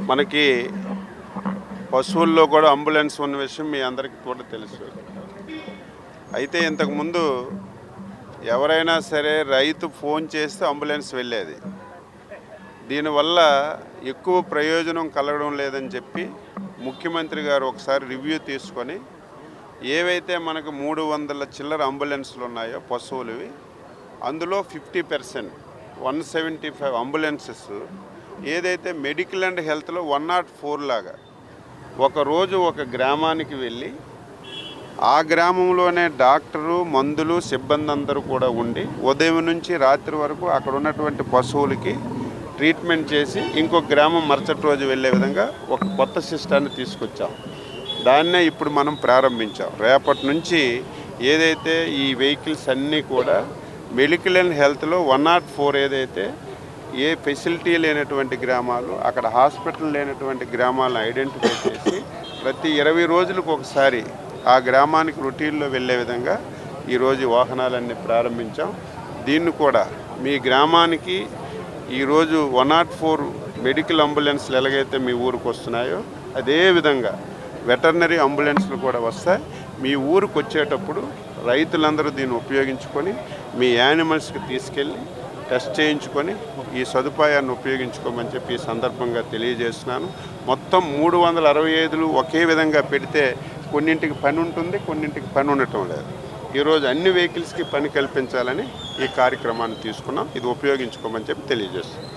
మనకి పశువుల్లో కూడా అంబులెన్స్ ఉన్న విషయం మీ అందరికీ కూడా తెలుసు. అయితే ఇంతకుముందు ఎవరైనా సరే రైతు ఫోన్ చేస్తే అంబులెన్స్ వెళ్ళేది. దీనివల్ల ఎక్కువ ప్రయోజనం కలగడం లేదని చెప్పి ముఖ్యమంత్రి గారు ఒకసారి రివ్యూ తీసుకొని ఏవైతే మనకు 300 చిల్లర అంబులెన్స్లు ఉన్నాయో పశువులవి, అందులో 50% 175 అంబులెన్సెస్ ఏదైతే మెడికల్ అండ్ హెల్త్లో 104 లాగా ఒకరోజు ఒక గ్రామానికి వెళ్ళి ఆ గ్రామంలోనే డాక్టరు, మందులు, సిబ్బంది అందరూ కూడా ఉండి ఉదయం నుంచి రాత్రి వరకు అక్కడ ఉన్నటువంటి పశువులకి ట్రీట్మెంట్ చేసి ఇంకొక గ్రామం మరుసటి రోజు వెళ్ళే విధంగా ఒక కొత్త సిస్టాన్ని తీసుకొచ్చాం. దాన్నే ఇప్పుడు మనం ప్రారంభించాం. రేపటి నుంచి ఏదైతే ఈ వెహికల్స్ అన్నీ కూడా మెడికల్ అండ్ హెల్త్లో 104 ఏదైతే ఏ ఫెసిలిటీ లేనటువంటి గ్రామాలు, అక్కడ హాస్పిటల్ లేనటువంటి గ్రామాలను ఐడెంటిఫై చేసి ప్రతి 20 రోజులకు ఒకసారి ఆ గ్రామానికి రొటీన్లో వెళ్ళే విధంగా ఈరోజు వాహనాలన్నీ ప్రారంభించాం. దీన్ని కూడా మీ గ్రామానికి ఈరోజు 104 మెడికల్ అంబులెన్స్లు ఎలాగైతే మీ ఊరికి వస్తున్నాయో అదేవిధంగా వెటర్నరీ అంబులెన్స్లు కూడా వస్తాయి. మీ ఊరికి వచ్చేటప్పుడు రైతులందరూ దీన్ని ఉపయోగించుకొని మీ యానిమల్స్కి తీసుకెళ్ళి టెస్ట్ చేయించుకొని ఈ సదుపాయాన్ని ఉపయోగించుకోమని చెప్పి ఈ సందర్భంగా తెలియజేస్తున్నాను. మొత్తం 365 ఒకే విధంగా పెడితే కొన్నింటికి పని ఉంటుంది, కొన్నింటికి పని ఉండటం లేదు. ఈరోజు అన్ని వెహికల్స్కి పని కల్పించాలని ఈ కార్యక్రమాన్ని తీసుకున్నాం. ఇది ఉపయోగించుకోమని చెప్పి తెలియజేస్తున్నాం.